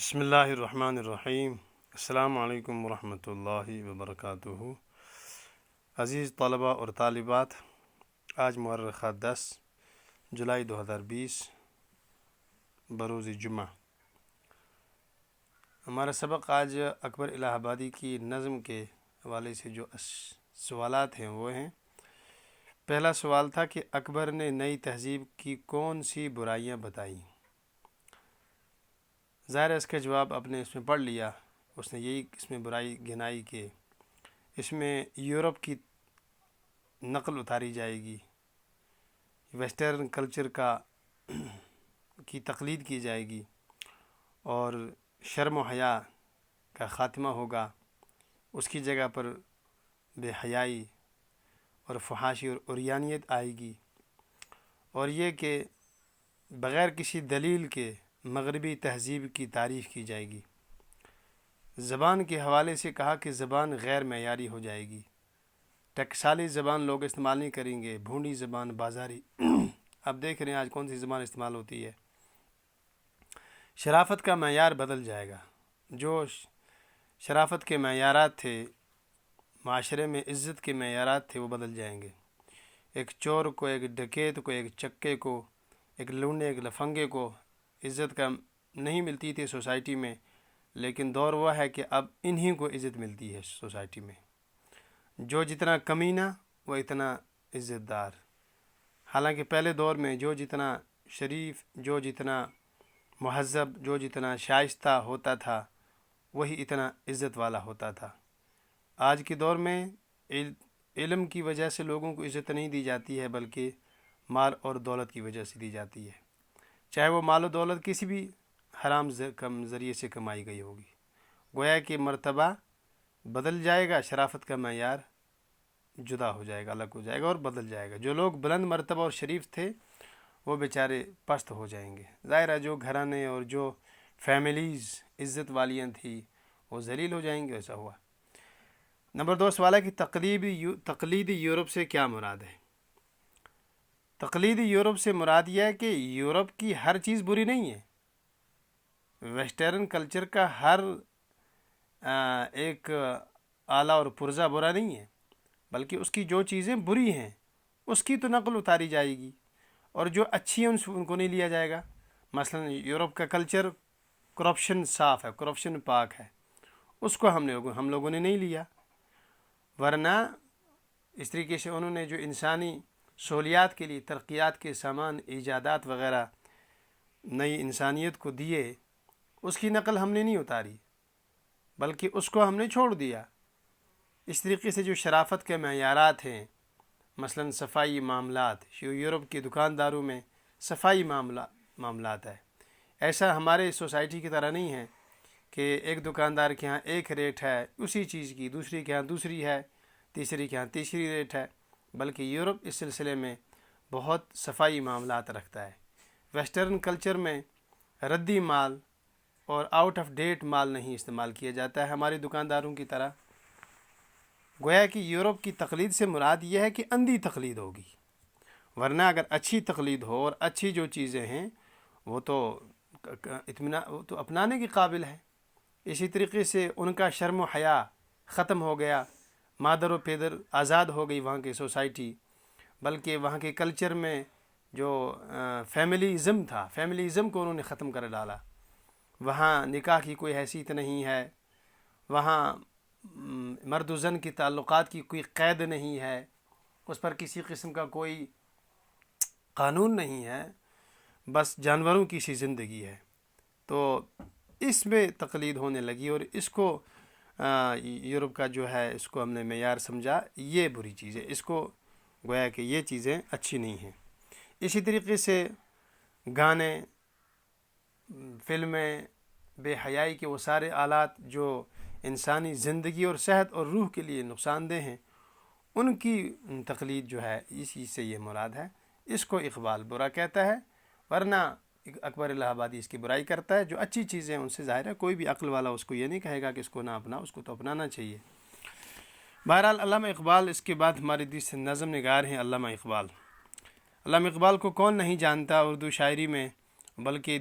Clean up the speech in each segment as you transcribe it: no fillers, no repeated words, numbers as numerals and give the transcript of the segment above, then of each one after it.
بسم اللہ الرحمن الرحیم۔ السلام علیکم ورحمۃ اللہ وبرکاتہ۔ عزیز طلباء اور طالبات، آج مؤرخہ 10 جولائی 2020 بروز جمعہ۔ ہمارا سبق آج اکبر الہ آبادی کی نظم کے حوالے سے جو سوالات ہیں وہ ہیں۔ پہلا سوال تھا کہ اکبر نے نئی تہذیب کی کون سی برائیاں بتائیں؟ ظاہر ہے اس کا جواب آپ نے اس میں پڑھ لیا۔ اس نے یہی اس میں برائی گنائی کہ اس میں یورپ کی نقل اتاری جائے گی، ویسٹرن کلچر کی تقلید کی جائے گی، اور شرم و حیا کا خاتمہ ہوگا۔ اس کی جگہ پر بے حیائی اور فحاشی اور عریانیت آئے گی، اور یہ کہ بغیر کسی دلیل کے مغربی تہذیب کی تعریف کی جائے گی۔ زبان کے حوالے سے کہا کہ زبان غیر معیاری ہو جائے گی، ٹکسالی زبان لوگ استعمال نہیں کریں گے، بھونڈی زبان، بازاری۔ اب دیکھ رہے ہیں آج کون سی زبان استعمال ہوتی ہے۔ شرافت کا معیار بدل جائے گا۔ جو شرافت کے معیارات تھے، معاشرے میں عزت کے معیارات تھے، وہ بدل جائیں گے۔ ایک چور کو، ایک ڈکیت کو، ایک چکے کو، ایک لونڈے، ایک لفنگے کو عزت کا نہیں ملتی تھی سوسائٹی میں، لیکن دور وہ ہے کہ اب انہی کو عزت ملتی ہے سوسائٹی میں۔ جو جتنا کمینہ وہ اتنا عزت دار۔ حالانکہ پہلے دور میں جو جتنا شریف، جو جتنا مہذب، جو جتنا شائستہ ہوتا تھا، وہی اتنا عزت والا ہوتا تھا۔ آج کے دور میں علم کی وجہ سے لوگوں کو عزت نہیں دی جاتی ہے، بلکہ مال اور دولت کی وجہ سے دی جاتی ہے، چاہے وہ مال و دولت کسی بھی حرام ذریعے سے کمائی گئی ہوگی۔ گویا کہ مرتبہ بدل جائے گا، شرافت کا معیار جدا ہو جائے گا، الگ ہو جائے گا اور بدل جائے گا۔ جو لوگ بلند مرتبہ اور شریف تھے وہ بیچارے پست ہو جائیں گے۔ ظاہر ہے جو گھرانے اور جو فیملیز عزت والیاں تھیں وہ ذلیل ہو جائیں گے۔ ایسا ہوا۔ نمبر 2 سوال ہے کہ تقلیدی یورپ سے کیا مراد ہے؟ تقلیدی یورپ سے مراد یہ ہے کہ یورپ کی ہر چیز بری نہیں ہے۔ ویسٹرن کلچر کا ہر ایک آلہ اور پرزہ برا نہیں ہے، بلکہ اس کی جو چیزیں بری ہیں اس کی تو نقل اتاری جائے گی، اور جو اچھی ہیں ان کو نہیں لیا جائے گا۔ مثلا یورپ کا کلچر کرپشن صاف ہے، کرپشن پاک ہے، اس کو ہم لوگوں نے نہیں لیا۔ ورنہ اس طریقے سے انہوں نے جو انسانی سہولیات کے لیے ترقیات کے سامان، ایجادات وغیرہ نئی انسانیت کو دیے، اس کی نقل ہم نے نہیں اتاری، بلکہ اس کو ہم نے چھوڑ دیا۔ اس طریقے سے جو شرافت کے معیارات ہیں، مثلا صفائی معاملات، یورپ کے دکانداروں میں صفائی معاملات ہے۔ ایسا ہمارے سوسائٹی کی طرح نہیں ہے کہ ایک دکاندار کے ہاں ایک ریٹ ہے اسی چیز کی، دوسری کے ہاں دوسری ہے، تیسری کے ہاں تیسری ریٹ ہے، بلکہ یورپ اس سلسلے میں بہت صفائی معاملات رکھتا ہے۔ ویسٹرن کلچر میں ردی مال اور آؤٹ آف ڈیٹ مال نہیں استعمال کیا جاتا ہے ہماری دکانداروں کی طرح۔ گویا کہ یورپ کی تقلید سے مراد یہ ہے کہ اندھی تقلید ہوگی، ورنہ اگر اچھی تقلید ہو اور اچھی جو چیزیں ہیں وہ تو اپنانے کے قابل ہے۔ اسی طریقے سے ان کا شرم و حیا ختم ہو گیا، مادر و پیدر آزاد ہو گئی وہاں کی سوسائٹی، بلکہ وہاں کے کلچر میں جو فیملیزم تھا، فیملیزم کو انہوں نے ختم کر ڈالا۔ وہاں نکاح کی کوئی حیثیت نہیں ہے، وہاں مرد و زن کی تعلقات کی کوئی قید نہیں ہے، اس پر کسی قسم کا کوئی قانون نہیں ہے، بس جانوروں کی سی زندگی ہے۔ تو اس میں تقلید ہونے لگی، اور اس کو یورپ کا جو ہے اس کو ہم نے معیار سمجھا، یہ بری چیز ہے، اس کو گویا کہ یہ چیزیں اچھی نہیں ہیں۔ اسی طریقے سے گانے، فلمیں، بے حیائی کے وہ سارے آلات جو انسانی زندگی اور صحت اور روح کے لیے نقصان دہ ہیں، ان کی تقلید جو ہے اسی سے یہ مراد ہے۔ اس کو اقبال برا کہتا ہے، ورنہ اکبر الہ آبادی اس کی برائی کرتا ہے۔ جو اچھی چیزیں ہیں ان سے ظاہر ہے کوئی بھی عقل والا اس کو یہ نہیں کہے گا کہ اس کو نہ اپنا، اس کو تو اپنانا چاہیے۔ بہرحال علامہ اقبال، اس کے بعد ہمارے دیس نظم نگار ہیں علامہ اقبال۔ علامہ اقبال کو کون نہیں جانتا اردو شاعری میں، بلکہ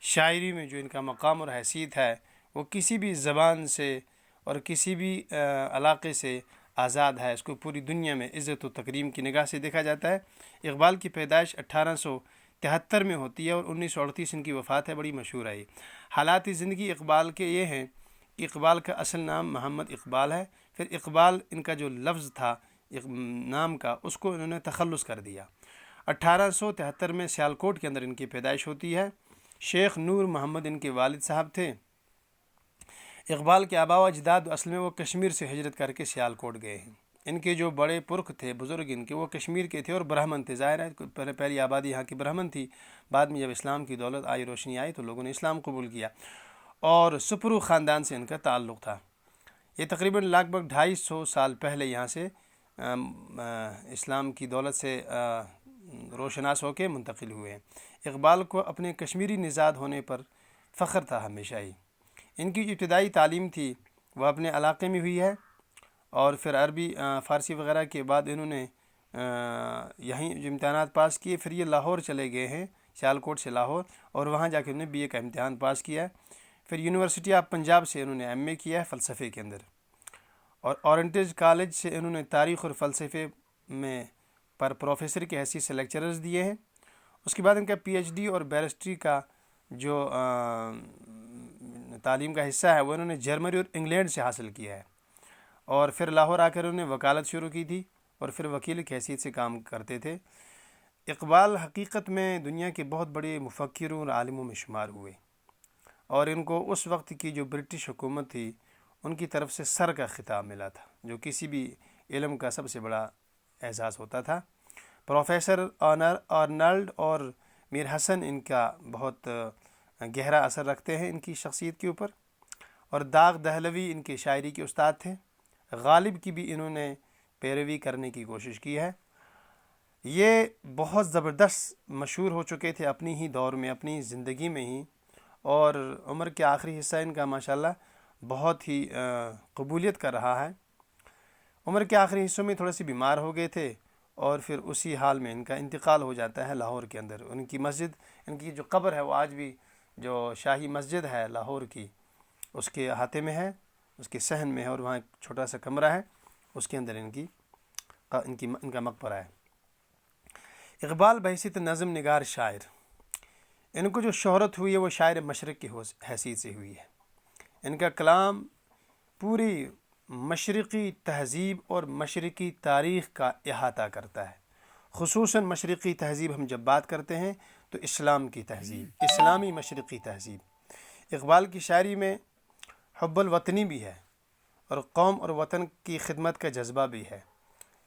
شاعری میں جو ان کا مقام اور حیثیت ہے وہ کسی بھی زبان سے اور کسی بھی علاقے سے آزاد ہے. اس کو پوری دنیا میں عزت و تکریم کی نگاہ سے دیکھا جاتا ہے. اقبال کی پیدائش 1873 میں ہوتی ہے اور 1938 ان کی وفات ہے. بڑی مشہور ہے. حالات زندگی اقبال کے یہ ہیں. اقبال کا اصل نام محمد اقبال ہے. پھر اقبال ان کا جو لفظ تھا نام کا اس کو انہوں نے تخلص کر دیا. 1873 میں سیالکوٹ کے اندر ان کی پیدائش ہوتی ہے. شیخ نور محمد ان کے والد صاحب تھے. اقبال کے آباء و اجداد اصل میں وہ کشمیر سے ہجرت کر کے سیالکوٹ گئے ہیں. ان کے جو بڑے پرکھ تھے بزرگ ان کے وہ کشمیر کے تھے اور برہمن تھے. ظاہر ہے پہلی آبادی یہاں کی برہمن تھی. بعد میں جب اسلام کی دولت آئی روشنی آئی تو لوگوں نے اسلام قبول کیا اور سپرو خاندان سے ان کا تعلق تھا. یہ تقریباً لگ بھگ 250 سال پہلے یہاں سے اسلام کی دولت سے روشناس ہو کے منتقل ہوئے ہیں. اقبال کو اپنے کشمیری نژاد ہونے پر فخر تھا ہمیشہ ہی. ان کی جو ابتدائی تعلیم تھی وہ اپنے علاقے میں ہوئی ہے اور پھر عربی فارسی وغیرہ کے بعد انہوں نے یہیں جو امتحانات پاس کیے. پھر یہ لاہور چلے گئے ہیں سیالکوٹ سے لاہور اور وہاں جا کے انہوں نے BA کا امتحان پاس کیا ہے. پھر یونیورسٹی آف پنجاب سے انہوں نے MA کیا ہے فلسفے کے اندر اور اورنٹیج کالج سے انہوں نے تاریخ اور فلسفے میں پر پروفیسر کی حیثیت سے لیکچرز دیے ہیں. اس کے بعد ان کا PhD اور بیرسٹری کا جو تعلیم کا حصہ ہے وہ انہوں نے جرمنی اور انگلینڈ سے حاصل کیا ہے اور پھر لاہور آ کر انہوں نے وکالت شروع کی تھی اور پھر وکیل کی حیثیت سے کام کرتے تھے. اقبال حقیقت میں دنیا کے بہت بڑے مفکروں اور عالموں میں شمار ہوئے اور ان کو اس وقت کی جو برٹش حکومت تھی ان کی طرف سے سر کا خطاب ملا تھا جو کسی بھی علم کا سب سے بڑا اعزاز ہوتا تھا. پروفیسر آرنلڈ اور میر حسن ان کا بہت گہرا اثر رکھتے ہیں ان کی شخصیت کے اوپر اور داغ دہلوی ان کے شاعری کے استاد تھے. غالب کی بھی انہوں نے پیروی کرنے کی کوشش کی ہے. یہ بہت زبردست مشہور ہو چکے تھے اپنی ہی دور میں اپنی زندگی میں ہی اور عمر کے آخری حصہ ان کا ماشاءاللہ بہت ہی قبولیت کر رہا ہے. عمر کے آخری حصوں میں تھوڑے سے بیمار ہو گئے تھے اور پھر اسی حال میں ان کا انتقال ہو جاتا ہے لاہور کے اندر. ان کی مسجد ان کی جو قبر ہے وہ آج بھی جو شاہی مسجد ہے لاہور کی اس کے احاطے میں ہے اس کے صحن میں ہے اور وہاں ایک چھوٹا سا کمرہ ہے اس کے اندر ان کا مقبرہ ہے. اقبال بحیثیت نظم نگار شاعر ان کو جو شہرت ہوئی ہے وہ شاعر مشرق کی حیثیت سے ہوئی ہے. ان کا کلام پوری مشرقی تہذیب اور مشرقی تاریخ کا احاطہ کرتا ہے. خصوصاً مشرقی تہذیب ہم جب بات کرتے ہیں تو اسلام کی تہذیب اسلامی مشرقی تہذیب. اقبال کی شاعری میں حب الوطنی بھی ہے اور قوم اور وطن کی خدمت کا جذبہ بھی ہے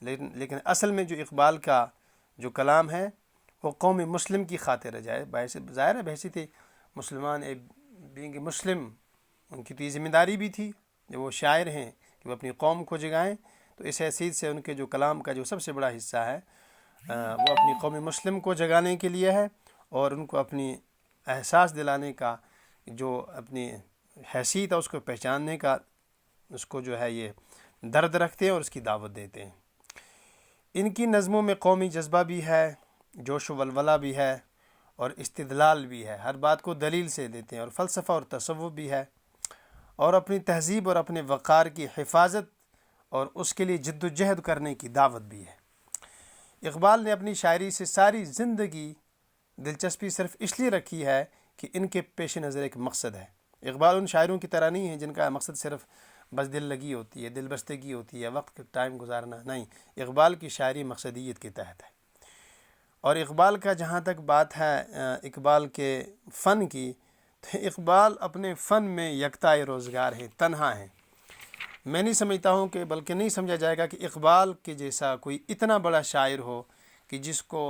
لیکن اصل میں جو اقبال کا جو کلام ہے وہ قوم مسلم کی خاطر ظاہر ہے بحیثیت مسلمان بینگ مسلم ان کی تو یہ ذمہ داری بھی تھی جب وہ شاعر ہیں کہ وہ اپنی قوم کو جگائیں. تو اس حیثیت سے ان کے جو کلام کا جو سب سے بڑا حصہ ہے وہ اپنی قوم مسلم کو جگانے کے لیے ہے اور ان کو اپنی احساس دلانے کا جو اپنی حیثیت ہے اس کو پہچاننے کا اس کو جو ہے یہ درد رکھتے ہیں اور اس کی دعوت دیتے ہیں. ان کی نظموں میں قومی جذبہ بھی ہے جوش و ولولہ بھی ہے اور استدلال بھی ہے. ہر بات کو دلیل سے دیتے ہیں اور فلسفہ اور تصوف بھی ہے اور اپنی تہذیب اور اپنے وقار کی حفاظت اور اس کے لیے جد و جہد کرنے کی دعوت بھی ہے. اقبال نے اپنی شاعری سے ساری زندگی دلچسپی صرف اس لیے رکھی ہے کہ ان کے پیش نظر ایک مقصد ہے. اقبال ان شاعروں کی طرح نہیں ہے جن کا مقصد صرف بس دل لگی ہوتی ہے دل بستگی ہوتی ہے وقت ٹائم گزارنا. نہیں، اقبال کی شاعری مقصدیت کے تحت ہے. اور اقبال کا جہاں تک بات ہے اقبال کے فن کی تو اقبال اپنے فن میں یکتا روزگار ہیں تنہا ہیں. میں نہیں سمجھتا ہوں کہ بلکہ نہیں سمجھا جائے گا کہ اقبال کے جیسا کوئی اتنا بڑا شاعر ہو کہ جس کو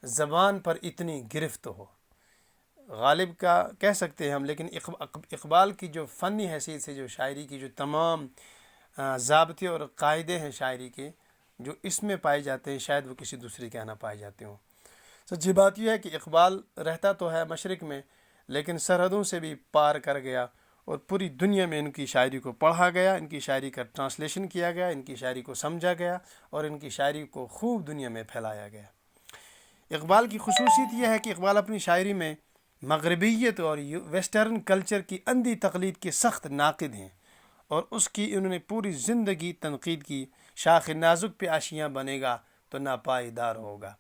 زبان پر اتنی گرفت ہو. غالب کا کہہ سکتے ہیں ہم لیکن اقبال کی جو فنی حیثیت سے جو شاعری کی جو تمام ضابطے اور قاعدے ہیں شاعری کے جو اس میں پائے جاتے ہیں شاید وہ کسی دوسرے کے نہ پائے جاتے ہوں. سچی بات یہ ہے کہ اقبال رہتا تو ہے مشرق میں لیکن سرحدوں سے بھی پار کر گیا اور پوری دنیا میں ان کی شاعری کو پڑھا گیا ان کی شاعری کا ٹرانسلیشن کیا گیا ان کی شاعری کو سمجھا گیا اور ان کی شاعری کو خوب دنیا میں پھیلایا گیا. اقبال کی خصوصیت یہ ہے کہ اقبال اپنی شاعری میں مغربیت اور ویسٹرن کلچر کی اندھی تقلید کے سخت ناقد ہیں، اور اس کی انہوں نے پوری زندگی تنقید کی۔ شاخ نازک پہ آشیاں بنے گا تو ناپائیدار ہوگا۔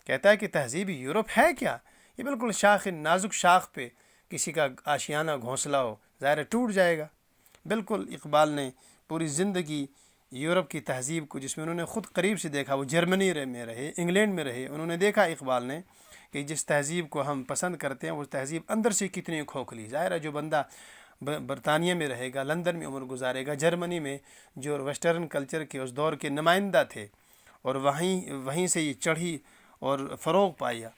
کہتا ہے کہ تہذیب یورپ ہے کیا؟ یہ بالکل شاخ نازک شاخ پہ کسی کا آشیانہ گھونسلہ ہو، ظاہر ٹوٹ جائے گا۔ بالکل اقبال نے پوری زندگی یورپ کی تہذیب کو، جس میں انہوں نے خود قریب سے دیکھا، وہ جرمنی میں رہے، انگلینڈ میں رہے، انہوں نے دیکھا اقبال نے کہ جس تہذیب کو ہم پسند کرتے ہیں وہ تہذیب اندر سے کتنی کھوکھلی۔ ظاہر ہے جو بندہ برطانیہ میں رہے گا، لندن میں عمر گزارے گا، جرمنی میں، جو ویسٹرن کلچر کے اس دور کے نمائندہ تھے، اور وہیں سے یہ چڑھی اور فروغ پایا،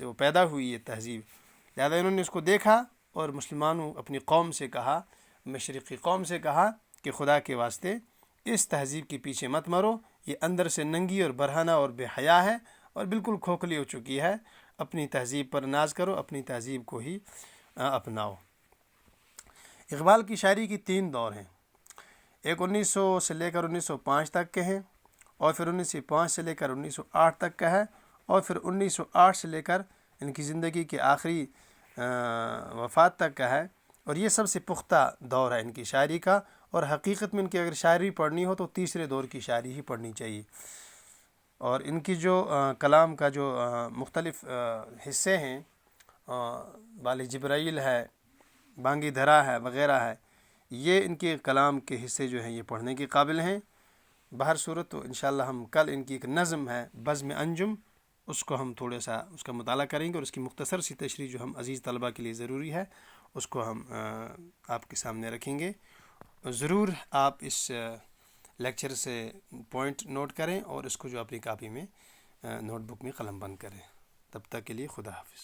وہ پیدا ہوئی یہ تہذیب۔ لہٰذا انہوں نے اس کو دیکھا اور مسلمانوں اپنی قوم سے کہا، مشرقی قوم سے کہا کہ خدا کے واسطے اس تہذیب کے پیچھے مت مرو، یہ اندر سے ننگی اور برہنہ اور بے حیا ہے اور بالکل کھوکھلی ہو چکی ہے۔ اپنی تہذیب پر ناز کرو، اپنی تہذیب کو ہی اپناؤ۔ اقبال کی شاعری کی 3 دور ہیں، ایک 1900 سے لے کر 1905 تک کے ہیں، اور پھر 1905 سے لے کر 1908 تک کا ہے، اور پھر 1908 سے لے کر ان کی زندگی کے آخری وفات تک کا ہے۔ اور یہ سب سے پختہ دور ہے ان کی شاعری کا، اور حقیقت میں ان کی اگر شاعری پڑھنی ہو تو تیسرے دور کی شاعری ہی پڑھنی چاہیے۔ اور ان کی جو کلام کا جو مختلف حصے ہیں، بال جبرائیل ہے، بانگی دھرا ہے، وغیرہ ہے، یہ ان کے کلام کے حصے جو ہیں یہ پڑھنے کے قابل ہیں۔ بہر صورت تو انشاءاللہ ہم کل ان کی ایک نظم ہے بزم انجم، اس کو ہم تھوڑا سا اس کا مطالعہ کریں گے، اور اس کی مختصر سی تشریح جو ہم عزیز طلبہ کے لیے ضروری ہے اس کو ہم آپ کے سامنے رکھیں گے۔ ضرور آپ اس لیکچر سے پوائنٹ نوٹ کریں اور اس کو جو اپنی کاپی میں نوٹ بک میں قلم بند کریں۔ تب تک کے لیے خدا حافظ۔